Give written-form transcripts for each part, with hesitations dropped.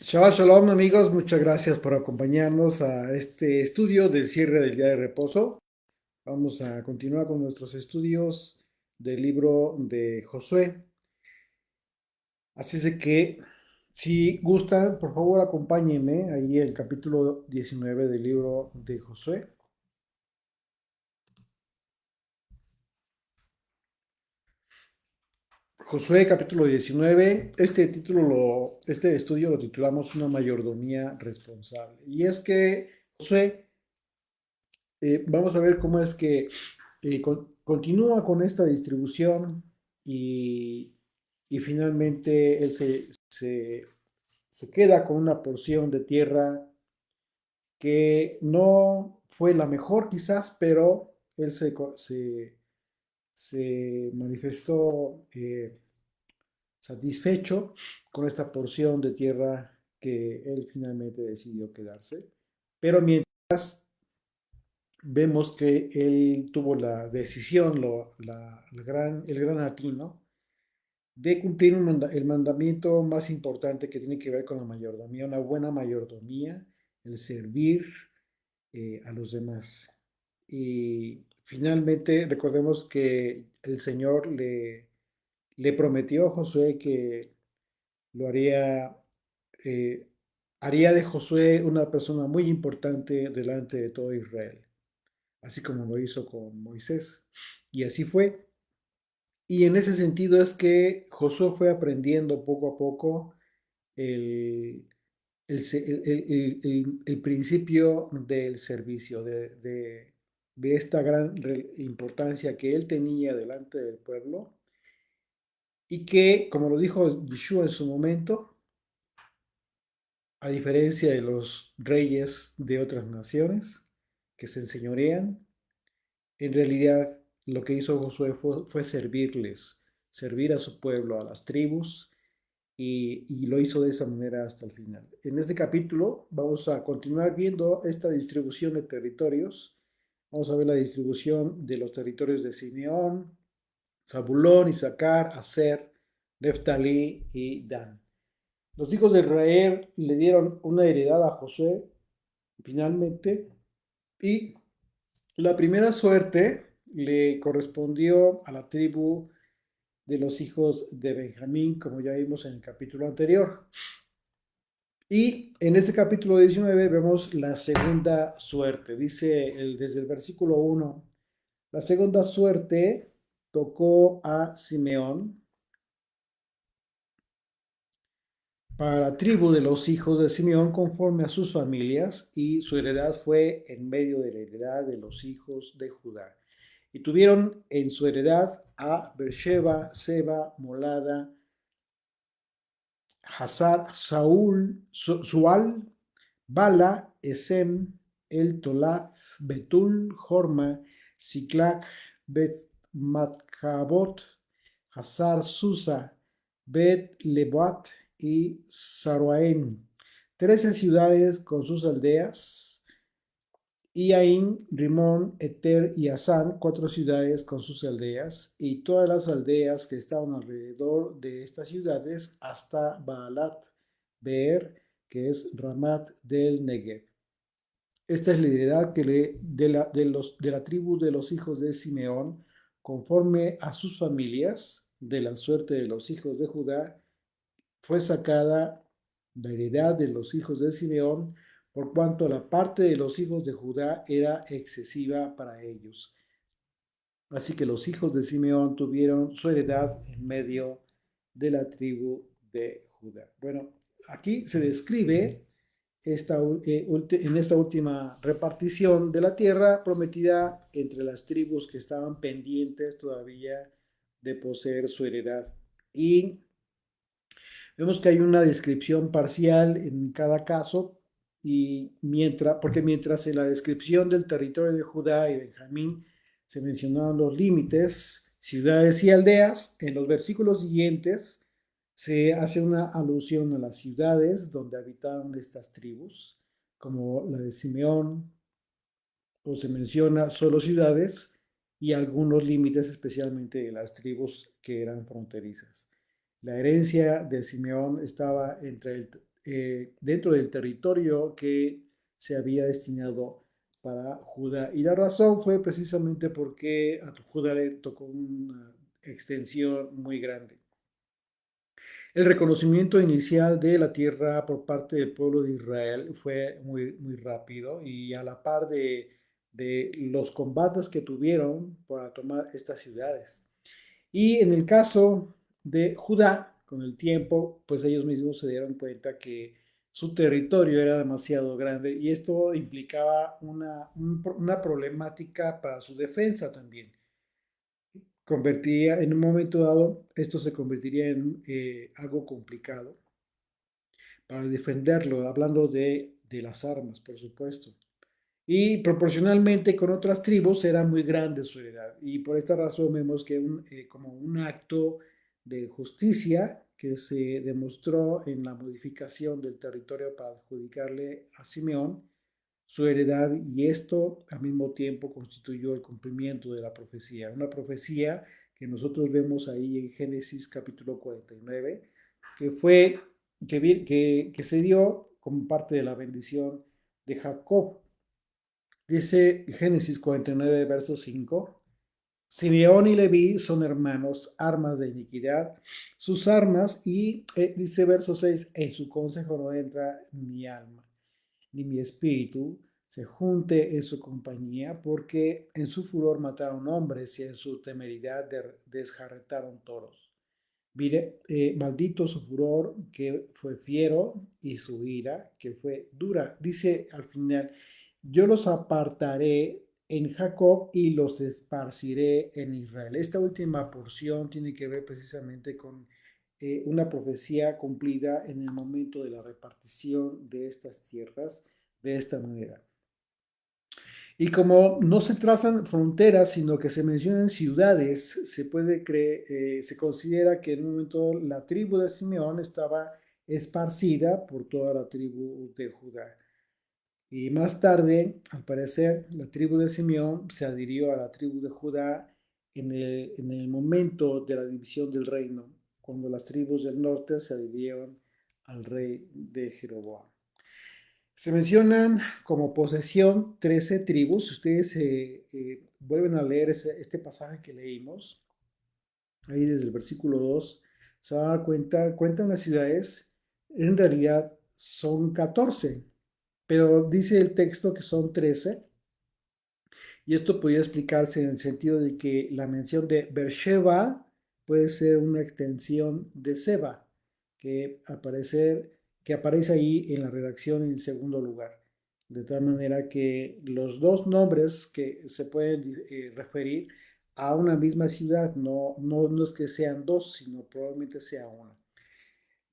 Shabbat Shalom amigos, muchas gracias por acompañarnos a este estudio del cierre del día de reposo. Vamos a continuar con nuestros estudios del libro de Josué. Así es de que, si gustan, por favor acompáñenme ahí el capítulo 19 del libro de Josué. Josué capítulo 19, este estudio lo titulamos Una mayordomía responsable. Y es que Josué, vamos a ver cómo es que continúa con esta distribución y, y finalmente se queda con una porción de tierra que no fue la mejor quizás, pero él se manifestó satisfecho con esta porción de tierra que él finalmente decidió quedarse. Pero mientras vemos que él tuvo la decisión, el gran atino de cumplir el mandamiento más importante que tiene que ver con la mayordomía, una buena mayordomía, el servir a los demás. Y finalmente recordemos que el Señor le prometió a Josué que lo eh, haría de Josué una persona muy importante delante de todo Israel, así como lo hizo con Moisés. Y así fue. Y en ese sentido es que Josué fue aprendiendo poco a poco el, el principio del servicio, de esta gran importancia que él tenía delante del pueblo y que, como lo dijo Yeshua en su momento, a diferencia de los reyes de otras naciones que se enseñorean, en realidad, lo que hizo Josué fue servirles, servir a su pueblo, a las tribus, y lo hizo de esa manera hasta el final. En este capítulo vamos a continuar viendo esta distribución de territorios. Vamos a ver la distribución de los territorios de Simeón, Zabulón, Isaacar, Aser, Neftalí y Dan. Los hijos de Israel le dieron una heredad a Josué, finalmente, y la primera suerte le correspondió a la tribu de los hijos de Benjamín, como ya vimos en el capítulo anterior. Y en este capítulo 19 vemos la segunda suerte. Dice desde el versículo 1, la segunda suerte tocó a Simeón para la tribu de los hijos de Simeón conforme a sus familias, y su heredad fue en medio de la heredad de los hijos de Judá. Y tuvieron en su heredad a Beersheba, Seba, Molada, Hazar, Saúl, Sual, Bala, Esem, El Tolad, Betul, Jorma, Siclac, Bet Matchabot, Hazar Susa, Bet Leboat y Saruaén, 13 ciudades con sus aldeas, y Ain, Rimón, Eter y Asán, 4 ciudades con sus aldeas, y todas las aldeas que estaban alrededor de estas ciudades hasta Baalat Beer, que es Ramat del Negev. Esta es la heredad de la tribu de los hijos de Simeón, conforme a sus familias, de la suerte de los hijos de Judá, fue sacada la heredad de los hijos de Simeón, por cuanto la parte de los hijos de Judá era excesiva para ellos. Así que los hijos de Simeón tuvieron su heredad en medio de la tribu de Judá. Bueno, aquí se describe en esta última repartición de la tierra prometida entre las tribus que estaban pendientes todavía de poseer su heredad. Y vemos que hay una descripción parcial en cada caso, porque mientras en la descripción del territorio de Judá y Benjamín se mencionaron los límites, ciudades y aldeas, en los versículos siguientes se hace una alusión a las ciudades donde habitaban estas tribus, como la de Simeón, o se menciona solo ciudades y algunos límites, especialmente de las tribus que eran fronterizas. La herencia de Simeón estaba dentro del territorio que se había destinado para Judá. Y la razón fue precisamente porque a Judá le tocó una extensión muy grande. El reconocimiento inicial de la tierra por parte del pueblo de Israel fue muy rápido y a la par de los combates que tuvieron para tomar estas ciudades. Y en el caso de Judá, con el tiempo, pues ellos mismos se dieron cuenta que su territorio era demasiado grande y esto implicaba una problemática para su defensa también. Convertía, en un momento dado, esto se convertiría en algo complicado para defenderlo, hablando de las armas, por supuesto. Y proporcionalmente con otras tribus era muy grande su heredad. Y por esta razón vemos que como un acto de justicia que se demostró en la modificación del territorio para adjudicarle a Simeón su heredad, y esto al mismo tiempo constituyó el cumplimiento de la profecía, una profecía que nosotros vemos ahí en Génesis capítulo 49, que fue, que se dio como parte de la bendición de Jacob. Dice Génesis 49, verso 5, Simeón y Leví son hermanos, armas de iniquidad, sus armas, y dice verso 6, en su consejo no entra mi alma ni mi espíritu se junte en su compañía, porque en su furor mataron hombres y en su temeridad desjarretaron toros. Mire, maldito su furor que fue fiero y su ira que fue dura. Dice al final, yo los apartaré en Jacob y los esparciré en Israel. Esta última porción tiene que ver precisamente con una profecía cumplida en el momento de la repartición de estas tierras de esta manera. Y como no se trazan fronteras, sino que se mencionan ciudades, se considera que en un momento la tribu de Simeón estaba esparcida por toda la tribu de Judá. Y más tarde, al parecer, la tribu de Simeón se adhirió a la tribu de Judá en el momento de la división del reino, cuando las tribus del norte se adhirieron al rey de Jeroboam. Se mencionan como posesión 13 tribus. Si ustedes vuelven a leer este pasaje que leímos, ahí desde el versículo 2, se van a dar cuenta, cuentan las ciudades, en realidad son 14, pero dice el texto que son 13, y esto podría explicarse en el sentido de que la mención de Beersheba puede ser una extensión de Seba, que aparece ahí en la redacción en segundo lugar. De tal manera que los dos nombres que se pueden referir a una misma ciudad, no es que sean dos, sino probablemente sea una.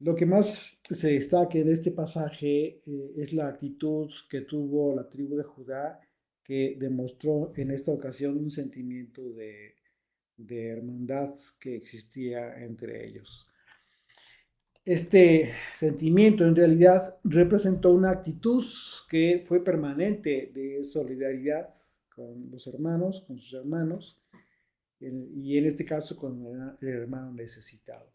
Lo que más se destaca en este pasaje es la actitud que tuvo la tribu de Judá, que demostró en esta ocasión un sentimiento de hermandad que existía entre ellos. Este sentimiento en realidad representó una actitud que fue permanente de solidaridad con los hermanos, con sus hermanos, y en este caso con el hermano necesitado.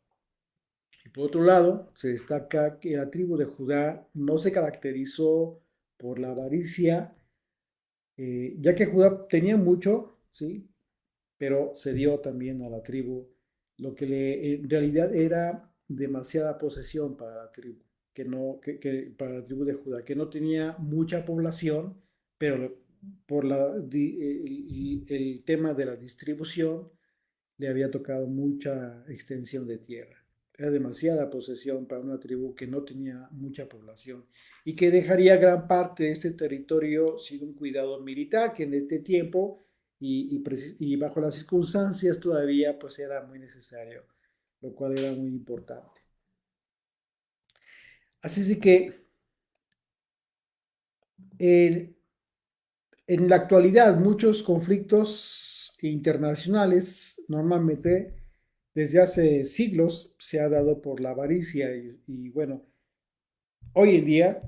Y por otro lado, se destaca que la tribu de Judá no se caracterizó por la avaricia, ya que Judá tenía mucho, ¿sí? Pero se dio también a la tribu lo que en realidad era demasiada posesión para la tribu, para la tribu de Judá, que no tenía mucha población, pero por el tema de la distribución le había tocado mucha extensión de tierra. Era demasiada posesión para una tribu que no tenía mucha población y que dejaría gran parte de este territorio sin un cuidado militar, que en este tiempo y bajo las circunstancias todavía pues era muy necesario, lo cual era muy importante. Así es que eh, en la actualidad muchos conflictos internacionales normalmente desde hace siglos se ha dado por la avaricia y bueno, hoy en día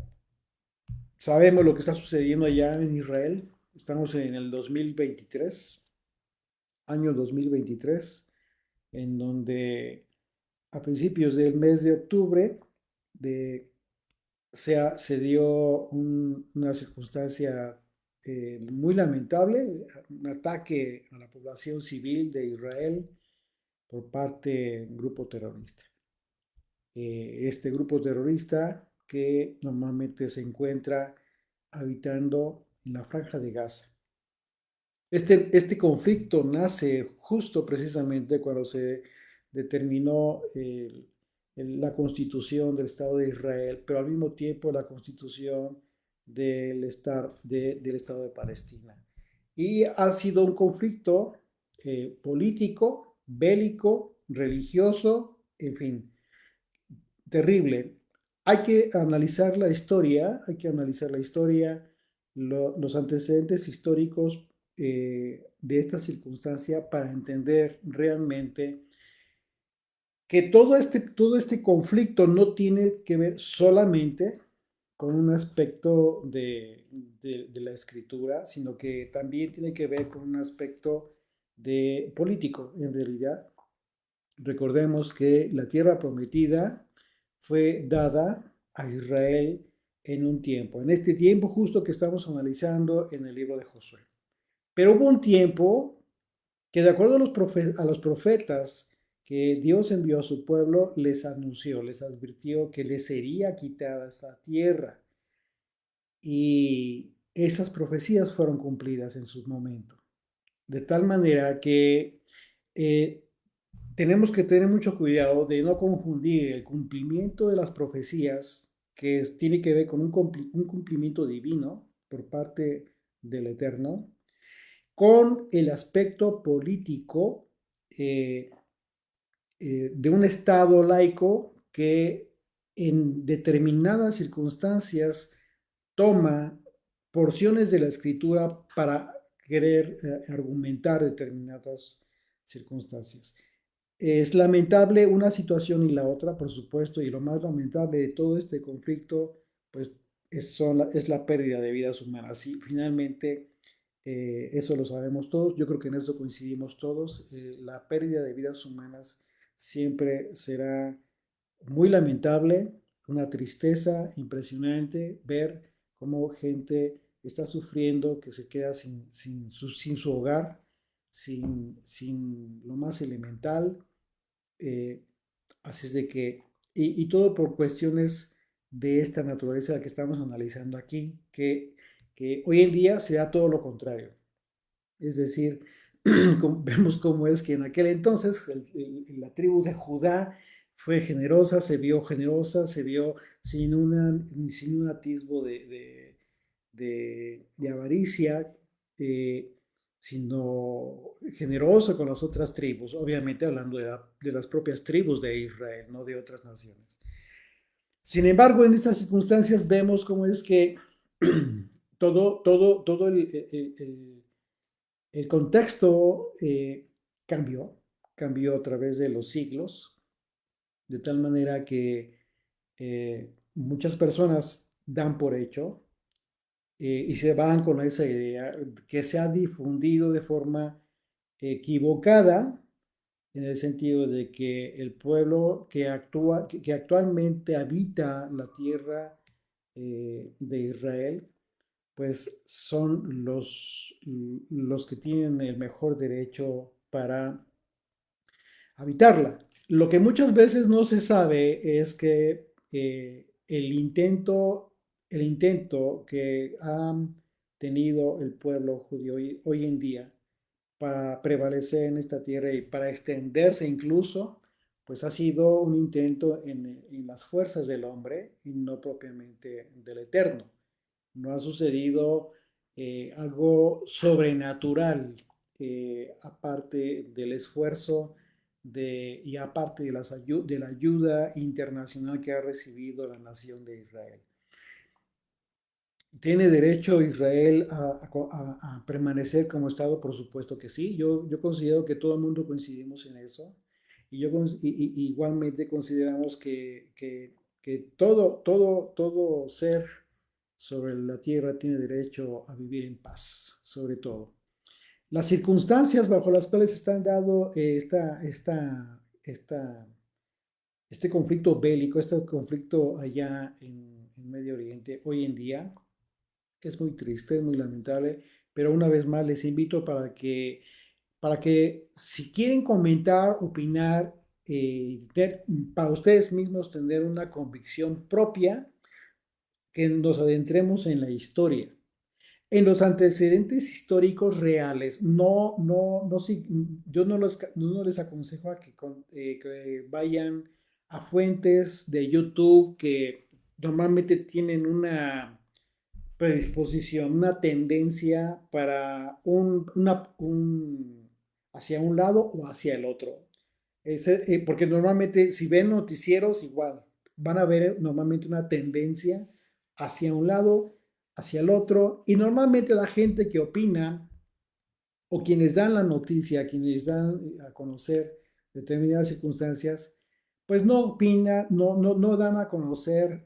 sabemos lo que está sucediendo allá en Israel. Estamos en el 2023, año 2023, en donde a principios del mes de octubre de se dio una circunstancia muy lamentable, un ataque a la población civil de Israel por parte de un grupo terrorista. Este grupo terrorista que normalmente se encuentra habitando en la Franja de Gaza. Este conflicto nace justo precisamente cuando se determinó la constitución del Estado de Israel, pero al mismo tiempo la constitución del Estado de Palestina. Y ha sido un conflicto político, bélico, religioso, en fin, terrible. Hay que analizar la historia, los antecedentes históricos de esta circunstancia para entender realmente que todo este conflicto no tiene que ver solamente con un aspecto de la escritura, sino que también tiene que ver con un aspecto de político, en realidad. Recordemos que la tierra prometida fue dada a Israel en un tiempo, en este tiempo justo que estamos analizando en el libro de Josué. Pero hubo un tiempo que de acuerdo a los profetas que Dios envió a su pueblo, les anunció, les advirtió que les sería quitada esta tierra. Y esas profecías fueron cumplidas en su momento. De tal manera que eh, tenemos que tener mucho cuidado de no confundir el cumplimiento de las profecías, tiene que ver con un cumplimiento divino por parte del Eterno, con el aspecto político eh, de un Estado laico que en determinadas circunstancias toma porciones de la escritura para querer argumentar determinadas circunstancias. Es lamentable una situación y la otra, por supuesto, y lo más lamentable de todo este conflicto, pues es la pérdida de vidas humanas. Y finalmente, eso lo sabemos todos, yo creo que en esto coincidimos todos, la pérdida de vidas humanas siempre será muy lamentable, una tristeza impresionante ver cómo gente está sufriendo, que se queda sin su hogar, sin lo más elemental. eh, Así es de que, y todo por cuestiones de esta naturaleza que estamos analizando aquí, que hoy en día se da todo lo contrario. Es decir, vemos cómo es que en aquel entonces la tribu de Judá fue generosa, se vio sin un atisbo de avaricia, eh, sino generoso con las otras tribus, obviamente hablando de las propias tribus de Israel, no de otras naciones. Sin embargo, en estas circunstancias vemos cómo es que todo el contexto cambió a través de los siglos, de tal manera que muchas personas dan por hecho y se van con esa idea que se ha difundido de forma equivocada en el sentido de que el pueblo que actualmente habita la tierra de Israel, pues son los que tienen el mejor derecho para habitarla. Lo que muchas veces no se sabe es que el intento que ha tenido el pueblo judío hoy en día para prevalecer en esta tierra y para extenderse incluso, pues ha sido un intento en las fuerzas del hombre y no propiamente del Eterno. No ha sucedido algo sobrenatural, aparte del esfuerzo y aparte de la ayuda internacional que ha recibido la nación de Israel. ¿Tiene derecho Israel a permanecer como Estado? Por supuesto que sí. Yo considero que todo el mundo coincidimos en eso. Igualmente consideramos que todo ser sobre la tierra tiene derecho a vivir en paz, sobre todo. Las circunstancias bajo las cuales están dado este conflicto bélico, este conflicto allá en Medio Oriente hoy en día. Es muy triste, es muy lamentable, pero una vez más les invito para que si quieren comentar, opinar, para ustedes mismos tener una convicción propia, que nos adentremos en la historia, en los antecedentes históricos reales. No, no, no, yo no les aconsejo a que vayan a fuentes de YouTube que normalmente tienen una predisposición, una tendencia para hacia un lado o hacia el otro. Porque normalmente si ven noticieros igual, van a ver normalmente una tendencia hacia un lado, hacia el otro, y normalmente la gente que opina o quienes dan la noticia, quienes dan a conocer determinadas circunstancias, pues no opinan, no dan a conocer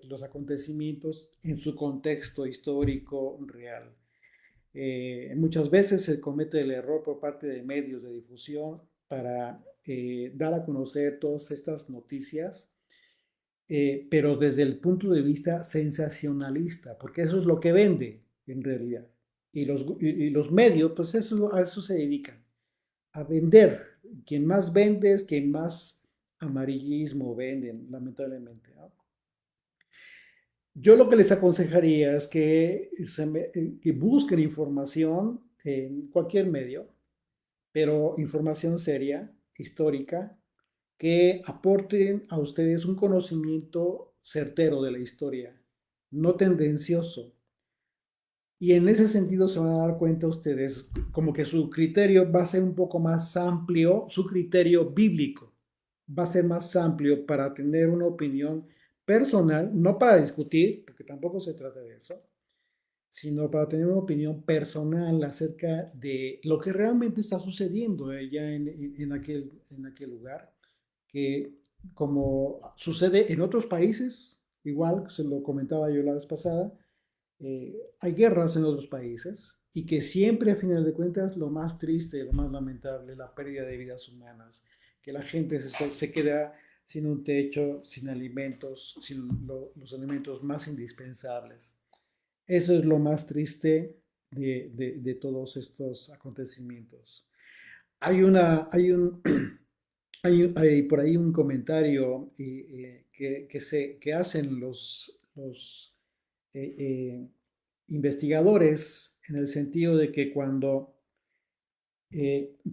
los acontecimientos en su contexto histórico real. Muchas veces se comete el error por parte de medios de difusión para dar a conocer todas estas noticias, pero desde el punto de vista sensacionalista, porque eso es lo que vende en realidad. Y los medios, pues a eso se dedican, a vender. Quien más vende es quien más amarillismo venden, lamentablemente, ¿no? Yo lo que les aconsejaría es que busquen información en cualquier medio, pero información seria, histórica, que aporten a ustedes un conocimiento certero de la historia, no tendencioso. Y en ese sentido se van a dar cuenta ustedes como que su criterio va a ser un poco más amplio, su criterio bíblico va a ser más amplio para tener una opinión personal, no para discutir, porque tampoco se trata de eso, sino para tener una opinión personal acerca de lo que realmente está sucediendo allá en aquel lugar, que como sucede en otros países, igual se lo comentaba yo la vez pasada, hay guerras en otros países y que siempre a final de cuentas lo más triste, lo más lamentable, la pérdida de vidas humanas, que la gente se queda sin un techo, sin alimentos, sin los alimentos más indispensables. Eso es lo más triste de todos estos acontecimientos. Hay por ahí un comentario que hacen los eh, eh, investigadores en el sentido de que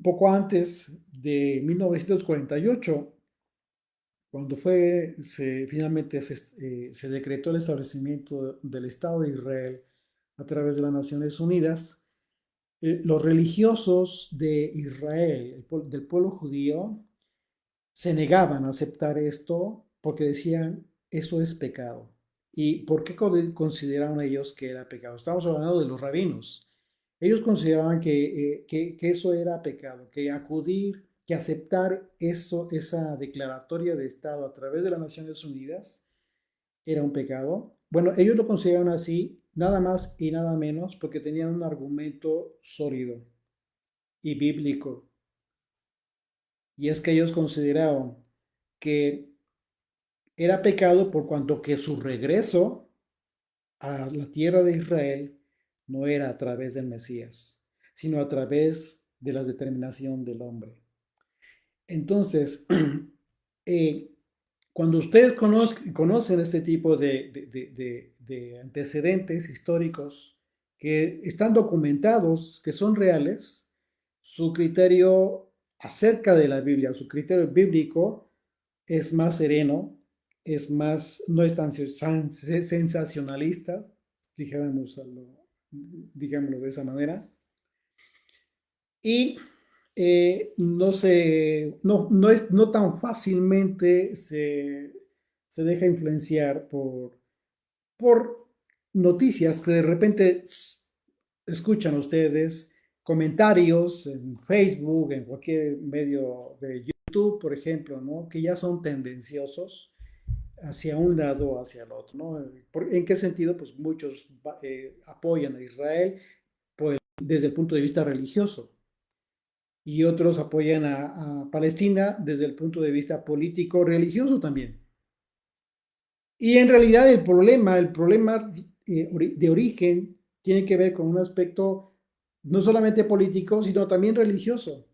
poco antes de 1948, cuando finalmente se decretó el establecimiento del Estado de Israel a través de las Naciones Unidas, los religiosos de Israel, del pueblo judío, se negaban a aceptar esto porque decían, eso es pecado. ¿Y por qué consideraban ellos que era pecado? Estamos hablando de los rabinos. Ellos consideraban que eso era pecado, que acudir, que aceptar esa declaratoria de Estado a través de las Naciones Unidas era un pecado. Bueno, ellos lo consideraban así, nada más y nada menos, porque tenían un argumento sólido y bíblico. Y es que ellos consideraban que era pecado por cuanto que su regreso a la tierra de Israel no era a través del Mesías, sino a través de la determinación del hombre. Entonces, eh, cuando ustedes conocen este tipo de antecedentes históricos que están documentados, que son reales, su criterio acerca de la Biblia, su criterio bíblico es más sereno, no es tan sensacionalista, digámoslo de esa manera, y no tan fácilmente se deja influenciar por noticias que de repente escuchan ustedes, comentarios en Facebook, en cualquier medio de YouTube, por ejemplo, ¿no? Que ya son tendenciosos hacia un lado o hacia el otro, ¿no? ¿En qué sentido? Pues muchos apoyan a Israel desde el punto de vista religioso y otros apoyan a Palestina desde el punto de vista político religioso también. Y en realidad el problema de origen tiene que ver con un aspecto no solamente político, sino también religioso,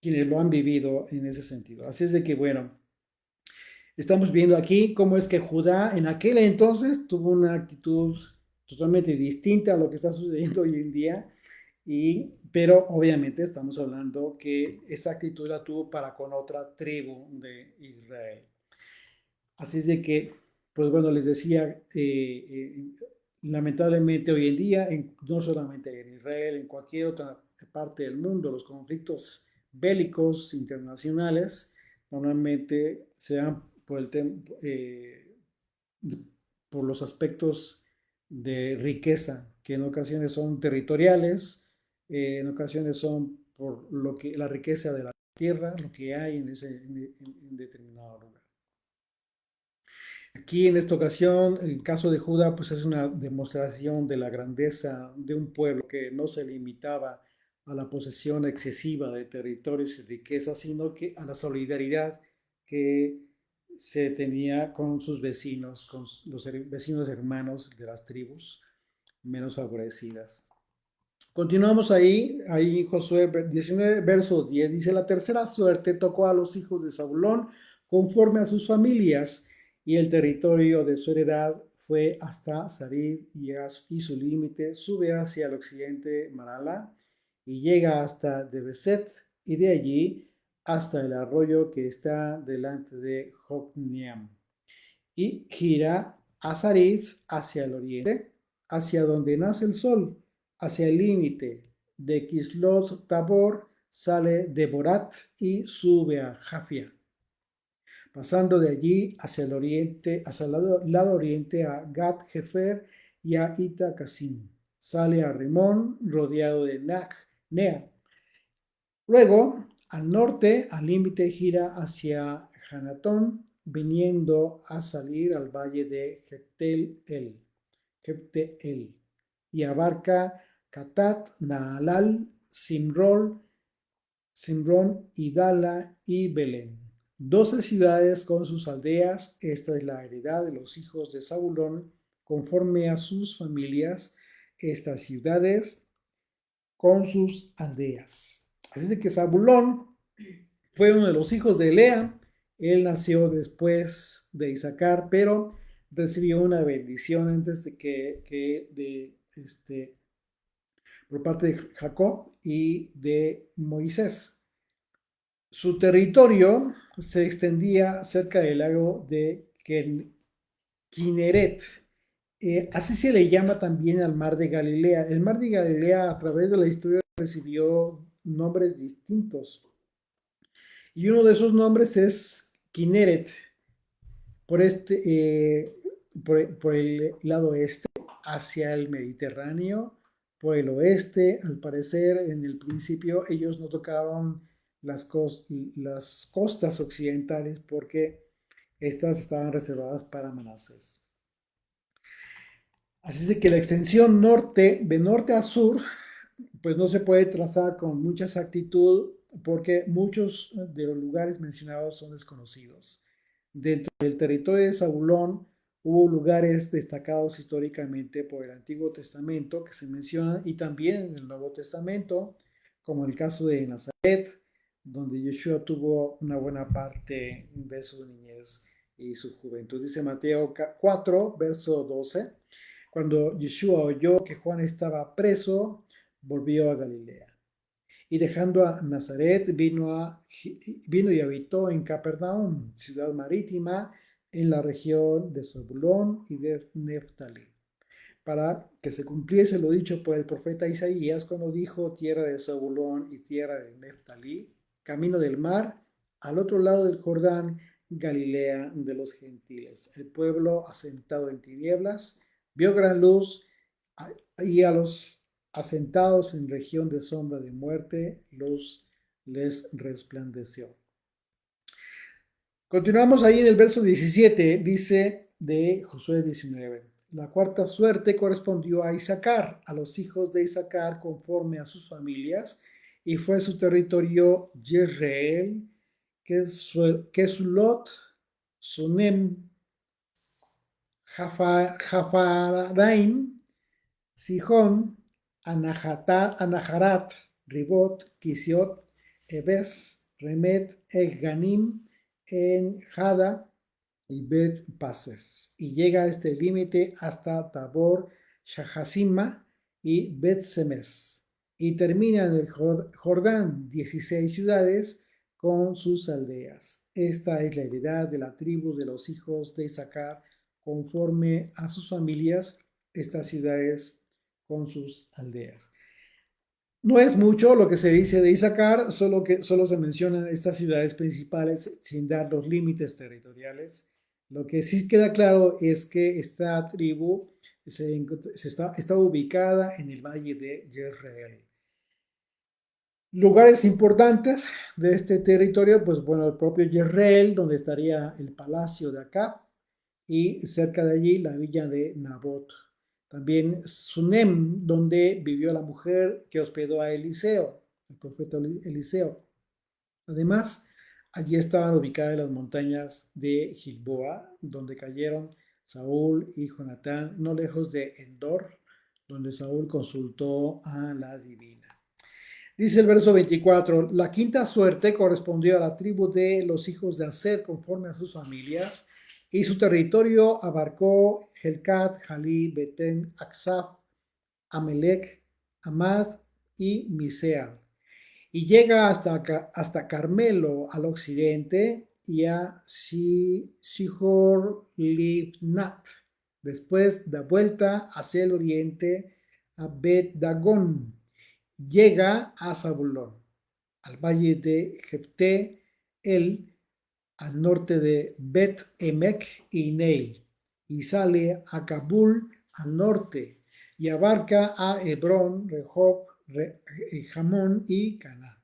quienes lo han vivido en ese sentido. Así es de que, bueno, estamos viendo aquí cómo es que Judá en aquel entonces tuvo una actitud totalmente distinta a lo que está sucediendo hoy en día, pero obviamente estamos hablando que esa actitud la tuvo para con otra tribu de Israel. Así es de que, pues bueno, les decía, lamentablemente hoy en día, no solamente en Israel, en cualquier otra parte del mundo, los conflictos bélicos internacionales normalmente se dan por los aspectos de riqueza, que en ocasiones son territoriales, en ocasiones son por lo que la riqueza de la tierra, lo que hay en determinado lugar. Aquí en esta ocasión, el caso de Judá, pues es una demostración de la grandeza de un pueblo que no se limitaba a la posesión excesiva de territorios y riquezas, sino que a la solidaridad que se tenía con sus vecinos, con los vecinos hermanos de las tribus menos favorecidas. Continuamos ahí Josué 19, verso 10, dice, la tercera suerte tocó a los hijos de Zabulón conforme a sus familias, y el territorio de su heredad fue hasta Sarid y su límite sube hacia el occidente Marala y llega hasta Debeset y de allí hasta el arroyo que está delante de Jokneam y gira a Sarid hacia el oriente, hacia donde nace el sol, hacia el límite de Kislot Tabor, sale de Borat y sube a Jafia, pasando de allí hacia el oriente, hacia el lado oriente a Gat Hefer y a Ita Kasim. Sale a Rimón, rodeado de Nea. Luego, al norte, al límite gira hacia Hanatón, viniendo a salir al valle de Jeptel, y abarca Catat, Naalal, Simrón, Idala y Belén. 12 ciudades con sus aldeas. Esta es la heredad de los hijos de Zabulón, conforme a sus familias. Estas ciudades con sus aldeas. Así es que Zabulón fue uno de los hijos de Lea. Él nació después de Isaacar, pero recibió una bendición antes de por parte de Jacob y de Moisés. Su territorio se extendía cerca del lago de Kineret. Así se le llama también al mar de Galilea. El mar de Galilea a través de la historia recibió nombres distintos. Y uno de esos nombres es Kineret, por, por el lado este, hacia el Mediterráneo, por el oeste. Al parecer, en el principio, ellos no tocaron las costas occidentales porque estas estaban reservadas para Manasés. Así es que la extensión norte, de norte a sur, pues no se puede trazar con mucha exactitud porque muchos de los lugares mencionados son desconocidos. Dentro del territorio de Zabulón hubo lugares destacados históricamente por el Antiguo Testamento que se mencionan y también en el Nuevo Testamento, como el caso de Nazaret, donde Yeshua tuvo una buena parte de su niñez y su juventud. Dice Mateo 4, verso 12, cuando Yeshua oyó que Juan estaba preso, volvió a Galilea. Y dejando a Nazaret, vino y habitó en Capernaum, ciudad marítima, en la región de Zabulón y de Neftalí, para que se cumpliese lo dicho por el profeta Isaías cuando dijo: tierra de Zabulón y tierra de Neftalí, camino del mar, al otro lado del Jordán, Galilea de los gentiles. El pueblo asentado en tinieblas vio gran luz, y a los asentados en región de sombra de muerte, luz les resplandeció. Continuamos ahí en el verso 17, dice de Josué 19. La cuarta suerte correspondió a Isaacar, a los hijos de Isaacar conforme a sus familias, y fue su territorio Jezreel, Kesulot, Sunem, Jafaraim, Sihón, Anaharat, Ribot, Kisiot, Ebes, Remet, Ganim, En Hada y Bet Pases. Y llega a este límite hasta Tabor, Shahasima y Bet Semes. Y termina en el Jordán, 16 ciudades con sus aldeas. Esta es la heredad de la tribu de los hijos de Isaacar, conforme a sus familias, estas ciudades con sus aldeas. No es mucho lo que se dice de Isaacar, solo se mencionan estas ciudades principales sin dar los límites territoriales. Lo que sí queda claro es que esta tribu está ubicada en el valle de Jezreel. Lugares importantes de este territorio, pues bueno, el propio Jezreel, donde estaría el palacio de Acab, y cerca de allí la villa de Nabot. También Sunem, donde vivió la mujer que hospedó a Eliseo, el profeta Eliseo. Además, allí estaban ubicadas las montañas de Gilboa, donde cayeron Saúl y Jonatán, no lejos de Endor, donde Saúl consultó a la divina. Dice el verso 24, la quinta suerte correspondió a la tribu de los hijos de Aser conforme a sus familias, y su territorio abarcó Helcat, Jalí, Betén, Aksaf, Amelec, Amad y Miseal. Y llega hasta Carmelo al occidente y a Sihor Libnat. Después da vuelta hacia el oriente a Bet Dagón. Llega a Zabulón, al valle de Jefté, al norte de Bet Emek y Neil, y sale a Kabul al norte y abarca a Hebrón, Rehob, Jamón y Caná,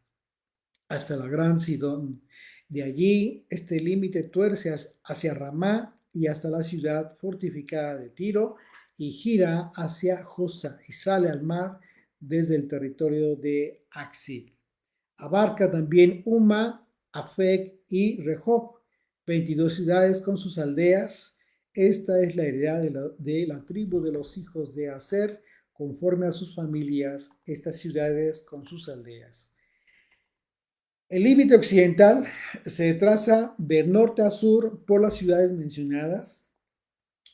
hasta la gran Sidón. De allí este límite tuerce hacia Ramá y hasta la ciudad fortificada de Tiro y gira hacia Josa y sale al mar desde el territorio de Axib. Abarca también Uma, Afec y Rehob, 22 ciudades con sus aldeas. Esta es la heredad de la tribu de los hijos de Aser, conforme a sus familias, estas ciudades con sus aldeas. El límite occidental se traza de norte a sur por las ciudades mencionadas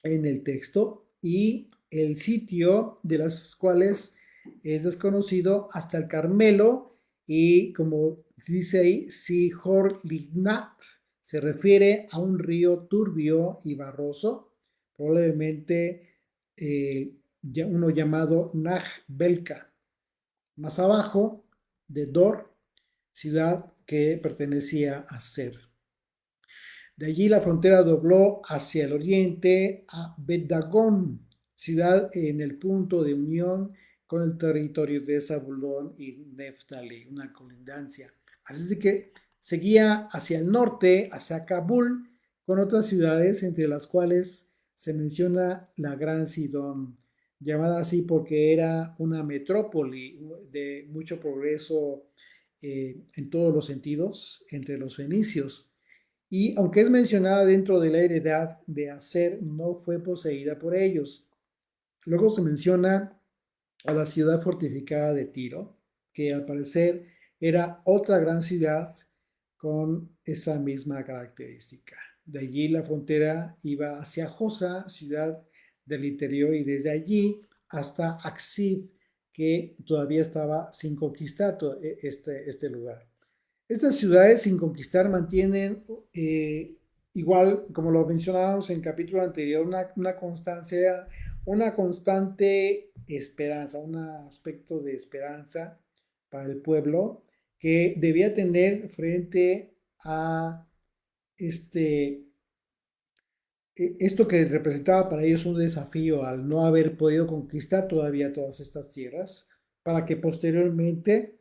en el texto y el sitio de las cuales es desconocido hasta el Carmelo, y como dice ahí, Sihor Lignat se refiere a un río turbio y barroso, probablemente uno llamado Nag Belka. Más abajo de Dor, ciudad que pertenecía a Ser. De allí la frontera dobló hacia el oriente a Bet-Dagón, ciudad en el punto de unión con el territorio de Zabulón y Neftalí, una colindancia. Así es de que seguía hacia el norte, hacia Kabul, con otras ciudades, entre las cuales se menciona la Gran Sidón, llamada así porque era una metrópoli de mucho progreso en todos los sentidos entre los fenicios. Y aunque es mencionada dentro de la heredad de Aser, no fue poseída por ellos. Luego se menciona a la ciudad fortificada de Tiro, que al parecer era otra gran ciudad con esa misma característica. De allí la frontera iba hacia Josa, ciudad del interior, y desde allí hasta Aksib, que todavía estaba sin conquistar este lugar. Estas ciudades sin conquistar mantienen, igual como lo mencionábamos en el capítulo anterior, una constante esperanza, un aspecto de esperanza para el pueblo que debía tener frente a esto que representaba para ellos un desafío al no haber podido conquistar todavía todas estas tierras, para que posteriormente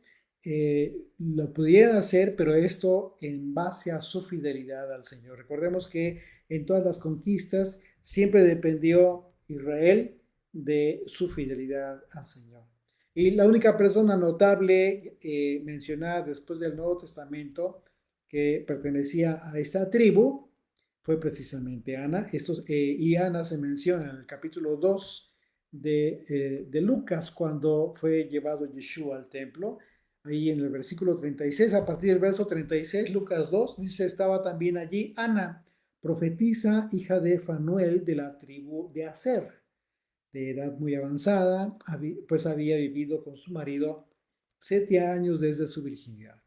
lo pudieran hacer, pero esto en base a su fidelidad al Señor. Recordemos que en todas las conquistas siempre dependió Israel de su fidelidad al Señor. Y la única persona notable mencionada después del Nuevo Testamento que pertenecía a esta tribu fue precisamente Ana. Y Ana se menciona en el capítulo 2 de Lucas, cuando fue llevado Yeshua al templo. Ahí en el versículo 36, a partir del verso 36, Lucas 2, dice, estaba también allí Ana, profetisa, hija de Fanuel, de la tribu de Aser, de edad muy avanzada, pues había vivido con su marido 7 años desde su virginidad.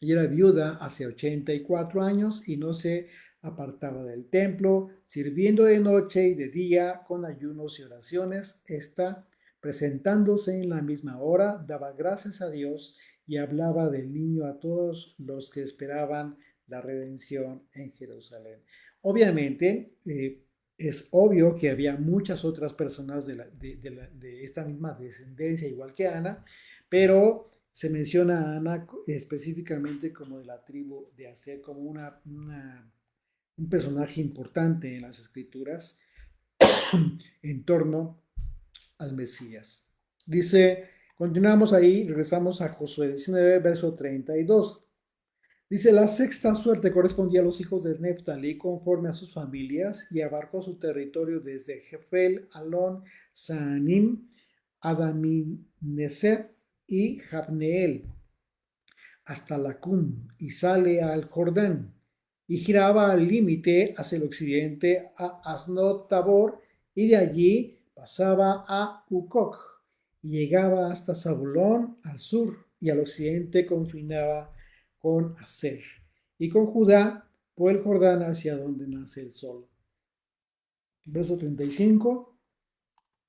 Y era viuda hace 84 años y no se apartaba del templo, sirviendo de noche y de día con ayunos y oraciones. Esta, presentándose en la misma hora, daba gracias a Dios y hablaba del niño a todos los que esperaban la redención en Jerusalén. Obviamente, es obvio que había muchas otras personas de esta misma descendencia, igual que Ana, pero se menciona a Ana específicamente como de la tribu de Aser, como un personaje importante en las escrituras en torno al Mesías. Dice, continuamos ahí, regresamos a Josué 19, verso 32. Dice, la sexta suerte correspondía a los hijos de Neftalí conforme a sus familias y abarcó su territorio desde Jefel, Alon, Saanim, Adamineset y Jabneel hasta Lacum y sale al Jordán y giraba al límite hacia el occidente a Asnot Tabor y de allí pasaba a Ucoc y llegaba hasta Zabulón al sur y al occidente confinaba con Aser y con Judá por el Jordán hacia donde nace el sol. Verso 35.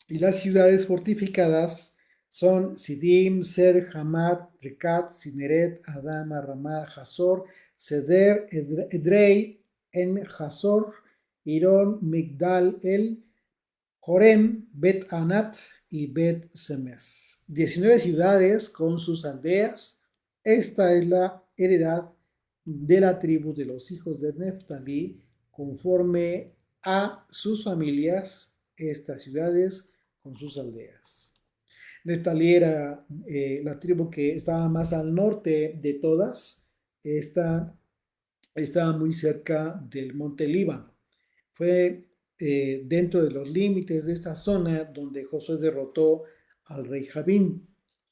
Y las ciudades fortificadas son Sidim, Ser, Hamat, Rekat, Sineret, Adama, Ramá, Hazor, Seder, Edrei, En Hazor, Irón, Migdal, El, Jorem, Bet Anat y Bet Semes. 19 ciudades con sus aldeas. Esta es la heredad de la tribu de los hijos de Neftalí, conforme a sus familias, estas ciudades con sus aldeas. Neftalí era la tribu que estaba más al norte de todas. Esta estaba muy cerca del monte Líbano. Fue dentro de los límites de esta zona donde Josué derrotó al rey Jabín.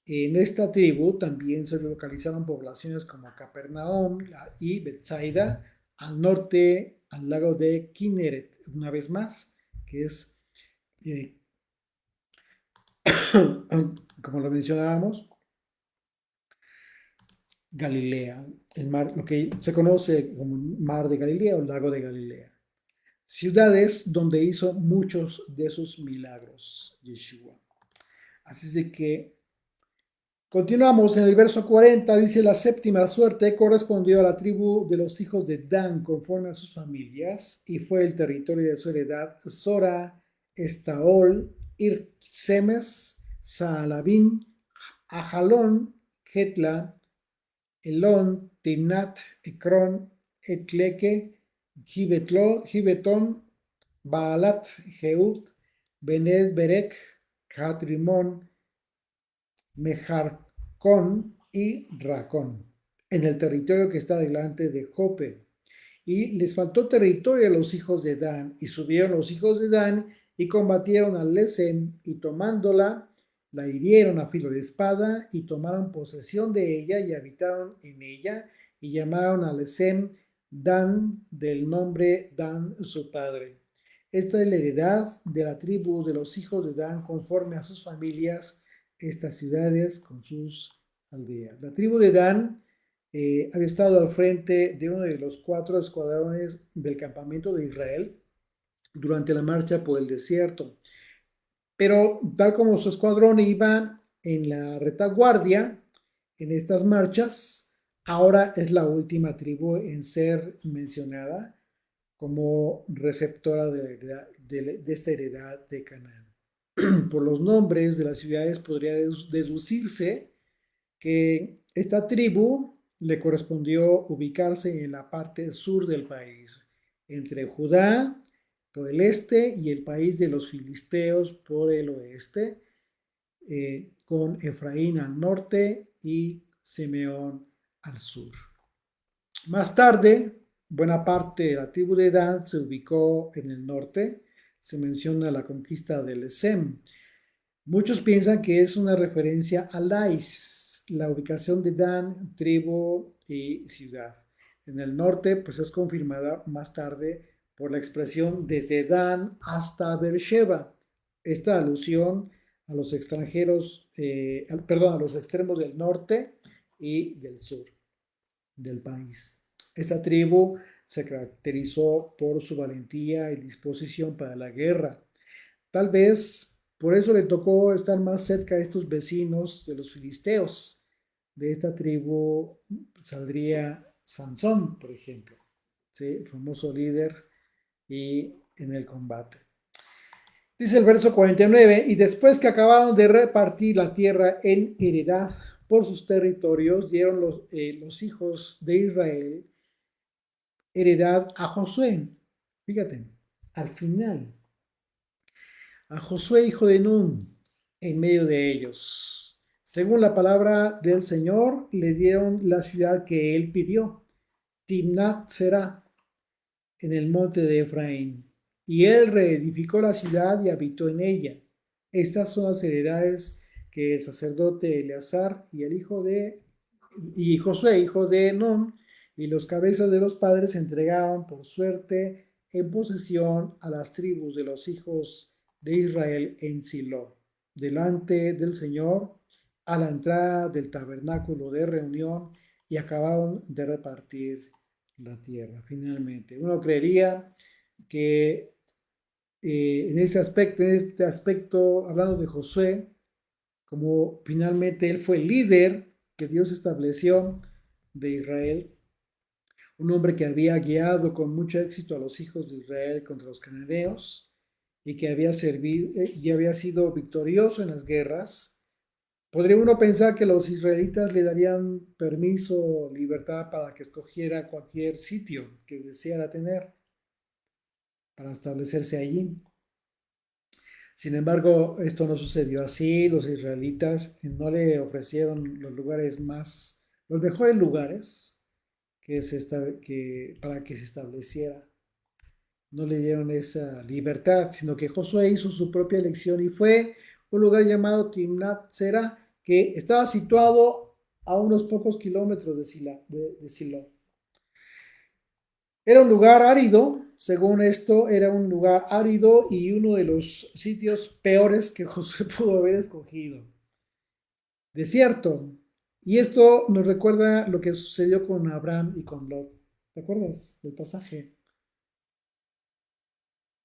En esta tribu también se localizaron poblaciones como Capernaum y Bethsaida, al norte, al lago de Kinneret, una vez más, que es, eh, como lo mencionábamos, Galilea, el mar, lo que se conoce como mar de Galilea o lago de Galilea. Ciudades donde hizo muchos de sus milagros, Yeshua. Así es de que continuamos en el verso 40, dice la séptima suerte correspondió a la tribu de los hijos de Dan conforme a sus familias y fue el territorio de su heredad Sora, Estaol, Irsemes, Saalabim, Ajalón, Getla, Elón, Timnat, Ecrón, Etleke, Gibeton, Baalat, Jeud, Bened Berek, Catrimón, Mejarcón y Racón, en el territorio que está delante de Jope. Y les faltó territorio a los hijos de Dan, y subieron los hijos de Dan y combatieron a Lesem, y tomándola, la hirieron a filo de espada, y tomaron posesión de ella, y habitaron en ella, y llamaron a Lesem Dan, del nombre Dan su padre. Esta es la heredad de la tribu de los hijos de Dan conforme a sus familias, estas ciudades con sus aldeas. La tribu de Dan había estado al frente de uno de los 4 escuadrones del campamento de Israel durante la marcha por el desierto. Pero tal como su escuadrón iba en la retaguardia en estas marchas, ahora es la última tribu en ser mencionada como receptora de esta heredad de Canaán. Por los nombres de las ciudades podría deducirse que esta tribu le correspondió ubicarse en la parte sur del país, entre Judá por el este y el país de los filisteos por el oeste, con Efraín al norte y Simeón al sur. Más tarde, buena parte de la tribu de Dan se ubicó en el norte. Se menciona la conquista del Esem. Muchos piensan que es una referencia a Lais, la ubicación de Dan, tribu y ciudad. En el norte, pues es confirmada más tarde por la expresión desde Dan hasta Beersheba. Esta alusión a los extranjeros, perdón, a los extremos del norte y del sur del país. Esta tribu se caracterizó por su valentía y disposición para la guerra. Tal vez por eso le tocó estar más cerca de estos vecinos de los filisteos. De esta tribu saldría Sansón, por ejemplo, ¿sí? Famoso líder y en el combate. Dice el verso 49, y después que acabaron de repartir la tierra en heredad por sus territorios, dieron los hijos de Israel heredad a Josué. Fíjate, al final, a Josué, hijo de Nun, en medio de ellos. Según la palabra del Señor, le dieron la ciudad que él pidió, Timnat Será, en el monte de Efraín. Y él reedificó la ciudad y habitó en ella. Estas son las heredades que el sacerdote Eleazar y el hijo de y Josué, hijo de Nun, y los cabezas de los padres entregaron por suerte en posesión a las tribus de los hijos de Israel en Silo, delante del Señor, a la entrada del tabernáculo de reunión, y acabaron de repartir la tierra. Finalmente, uno creería que en este aspecto, hablando de Josué, como finalmente él fue el líder que Dios estableció de Israel, un hombre que había guiado con mucho éxito a los hijos de Israel contra los cananeos y que había servido y había sido victorioso en las guerras. Podría uno pensar que los israelitas le darían permiso, libertad para que escogiera cualquier sitio que deseara tener para establecerse allí. Sin embargo, esto no sucedió así. Los israelitas no le ofrecieron los lugares los mejores lugares para que se estableciera. No le dieron esa libertad, sino que Josué hizo su propia elección y fue un lugar llamado Timnat Sera, que estaba situado a unos pocos kilómetros de Silo. Era un lugar árido, según esto, era un lugar árido y uno de los sitios peores que Josué pudo haber escogido. Desierto. Y esto nos recuerda lo que sucedió con Abraham y con Lot. ¿Te acuerdas del pasaje?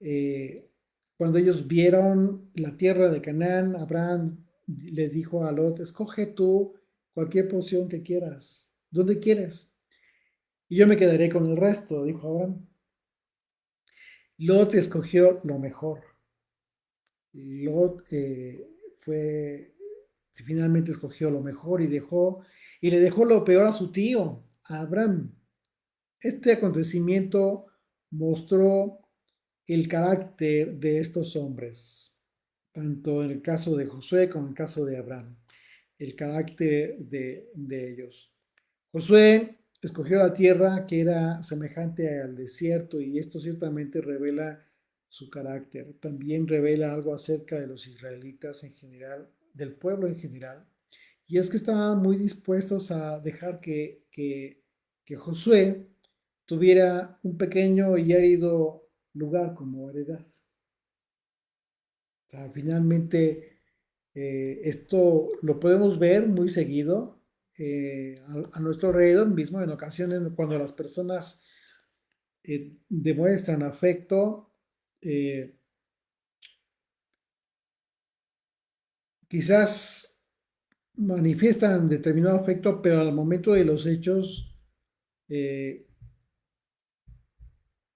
Eh, Cuando ellos vieron la tierra de Canaán, Abraham le dijo a Lot, escoge tú cualquier porción que quieras. ¿Dónde quieres? Y yo me quedaré con el resto, dijo Abraham. Lot escogió lo mejor. Lot finalmente escogió lo mejor y le dejó lo peor a su tío, a Abraham. Este acontecimiento mostró el carácter de estos hombres, tanto en el caso de Josué como en el caso de Abraham, el carácter de ellos. Josué escogió la tierra que era semejante al desierto y esto ciertamente revela su carácter. También revela algo acerca de los israelitas en general, del pueblo en general. Y es que estaban muy dispuestos a dejar que Josué tuviera un pequeño y árido lugar como heredad. O sea, finalmente, esto lo podemos ver muy seguido a nuestro alrededor, mismo en ocasiones cuando las personas demuestran afecto, eh, quizás manifiestan determinado afecto, pero al momento de los hechos, eh,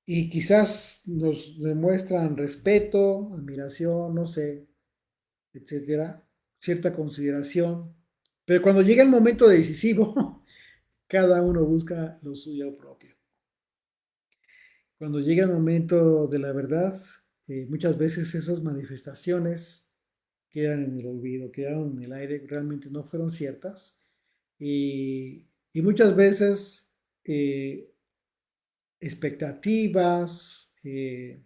y quizás nos demuestran respeto, admiración, no sé, etcétera, cierta consideración, pero cuando llega el momento decisivo, cada uno busca lo suyo propio. Cuando llega el momento de la verdad, muchas veces esas manifestaciones quedan en el olvido, quedaron en el aire, realmente no fueron ciertas. Y muchas veces expectativas que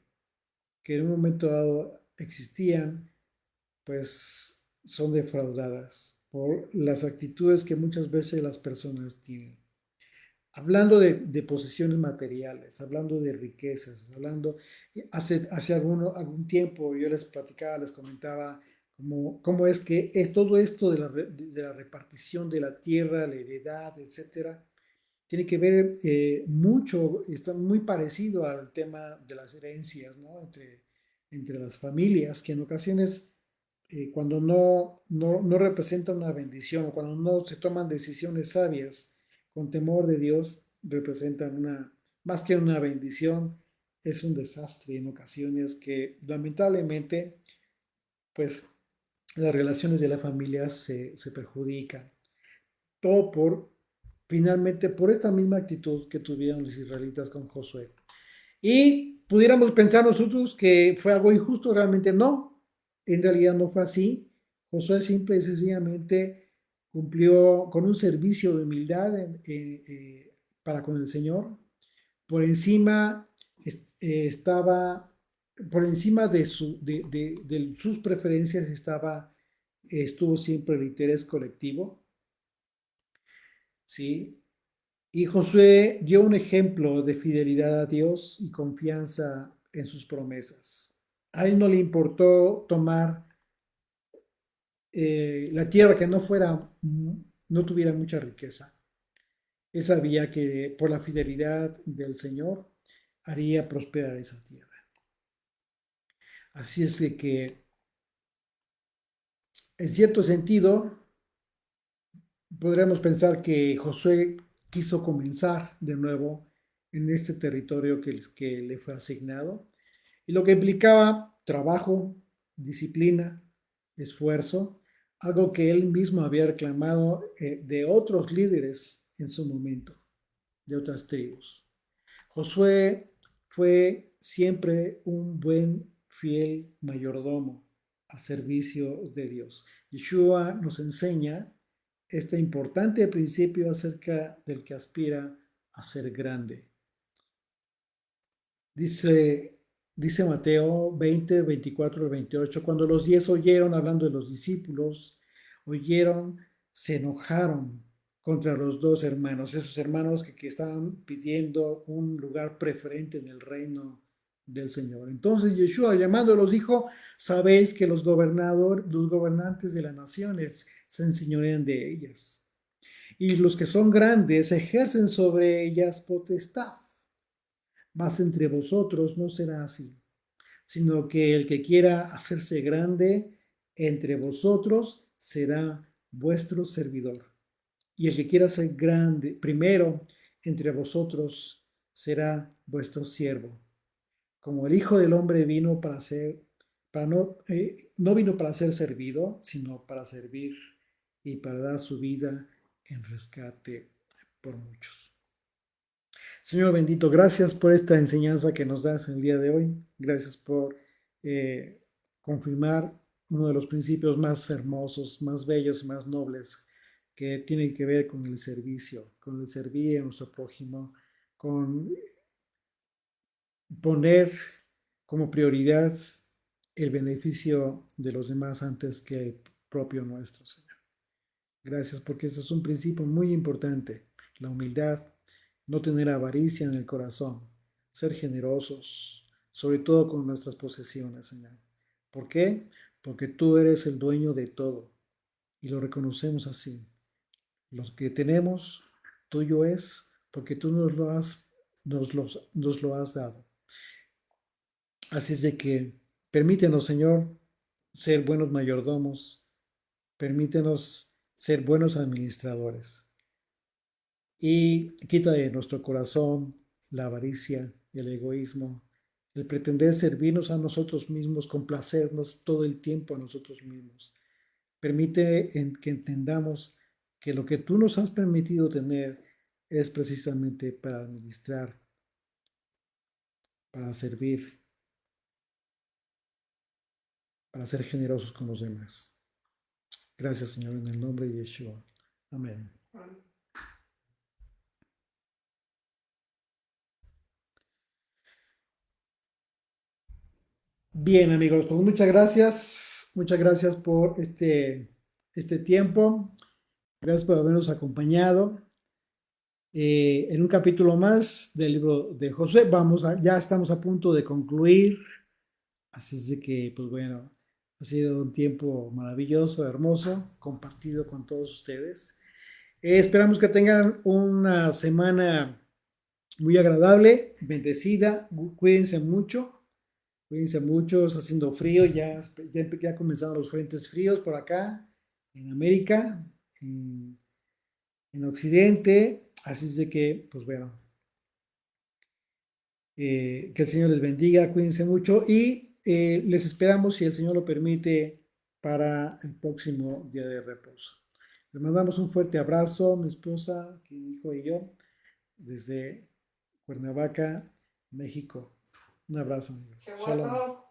en un momento dado existían, pues son defraudadas por las actitudes que muchas veces las personas tienen. Hablando de posesiones materiales, hablando de riquezas, hablando, hace algún tiempo yo les platicaba, les comentaba cómo es que es todo esto de la repartición de la tierra, la heredad, etcétera, tiene que ver mucho, está muy parecido al tema de las herencias, ¿no? Entre las familias, que en ocasiones, cuando no representa una bendición o cuando no se toman decisiones sabias con temor de Dios, representan más que una bendición, es un desastre en ocasiones que lamentablemente, pues las relaciones de la familia se perjudican. Todo finalmente, por esta misma actitud que tuvieron los israelitas con Josué. Y pudiéramos pensar nosotros que fue algo injusto, realmente no, en realidad no fue así. Josué simple y sencillamente cumplió con un servicio de humildad para con el Señor. Por encima estaba, por encima de sus preferencias estuvo siempre el interés colectivo, ¿sí? Y Josué dio un ejemplo de fidelidad a Dios y confianza en sus promesas. A él no le importó tomar la tierra que no tuviera mucha riqueza. Él sabía que por la fidelidad del Señor haría prosperar esa tierra. Así es de que, en cierto sentido, podríamos pensar que Josué quiso comenzar de nuevo en este territorio que le fue asignado, y lo que implicaba trabajo, disciplina, esfuerzo, algo que él mismo había reclamado de otros líderes en su momento, de otras tribus. Josué fue siempre un buen, fiel mayordomo al servicio de Dios. Yeshua nos enseña este importante principio acerca del que aspira a ser grande. Dice Mateo 20, 24 y 28, cuando los 10 oyeron, hablando de los discípulos, oyeron, se enojaron contra los dos hermanos, esos hermanos que estaban pidiendo un lugar preferente en el reino del Señor. Entonces Yeshua, llamándolos, dijo, sabéis que los gobernantes de las naciones se enseñorean de ellas, y los que son grandes ejercen sobre ellas potestad. Mas entre vosotros no será así, sino que el que quiera hacerse grande entre vosotros será vuestro servidor. Y el que quiera ser grande primero entre vosotros será vuestro siervo. Como el Hijo del Hombre vino no vino para ser servido, sino para servir y para dar su vida en rescate por muchos. Señor bendito, gracias por esta enseñanza que nos das en el día de hoy. Gracias por eh, confirmar uno de los principios más hermosos, más bellos, más nobles que tienen que ver con el servicio, con el servir a nuestro prójimo, con poner como prioridad el beneficio de los demás antes que el propio nuestro, Señor. Gracias porque este es un principio muy importante, la humildad, no tener avaricia en el corazón, ser generosos, sobre todo con nuestras posesiones, Señor. ¿Por qué? Porque tú eres el dueño de todo y lo reconocemos así. Lo que tenemos, tuyo es porque tú nos lo has dado. Así es de que permítenos, Señor, ser buenos mayordomos, permítenos ser buenos administradores. Y quita de nuestro corazón la avaricia, el egoísmo, el pretender servirnos a nosotros mismos, complacernos todo el tiempo a nosotros mismos. Permite que entendamos que lo que tú nos has permitido tener es precisamente para administrar, para servir, para ser generosos con los demás. Gracias, Señor, en el nombre de Yeshua. Amén. Bien, amigos, pues muchas gracias por este tiempo, gracias por habernos acompañado en un capítulo más del libro de José. Ya estamos a punto de concluir, así es de que, pues bueno, ha sido un tiempo maravilloso, hermoso, compartido con todos ustedes. Esperamos que tengan una semana muy agradable, bendecida, cuídense mucho, está haciendo frío, ya comenzaron los frentes fríos por acá, en América, en, en Occidente, así es de que, pues bueno, que el Señor les bendiga, cuídense mucho y les esperamos, si el Señor lo permite, para el próximo día de reposo. Les mandamos un fuerte abrazo, mi esposa, mi hijo y yo, desde Cuernavaca, México. Un abrazo, amigos. Shalom.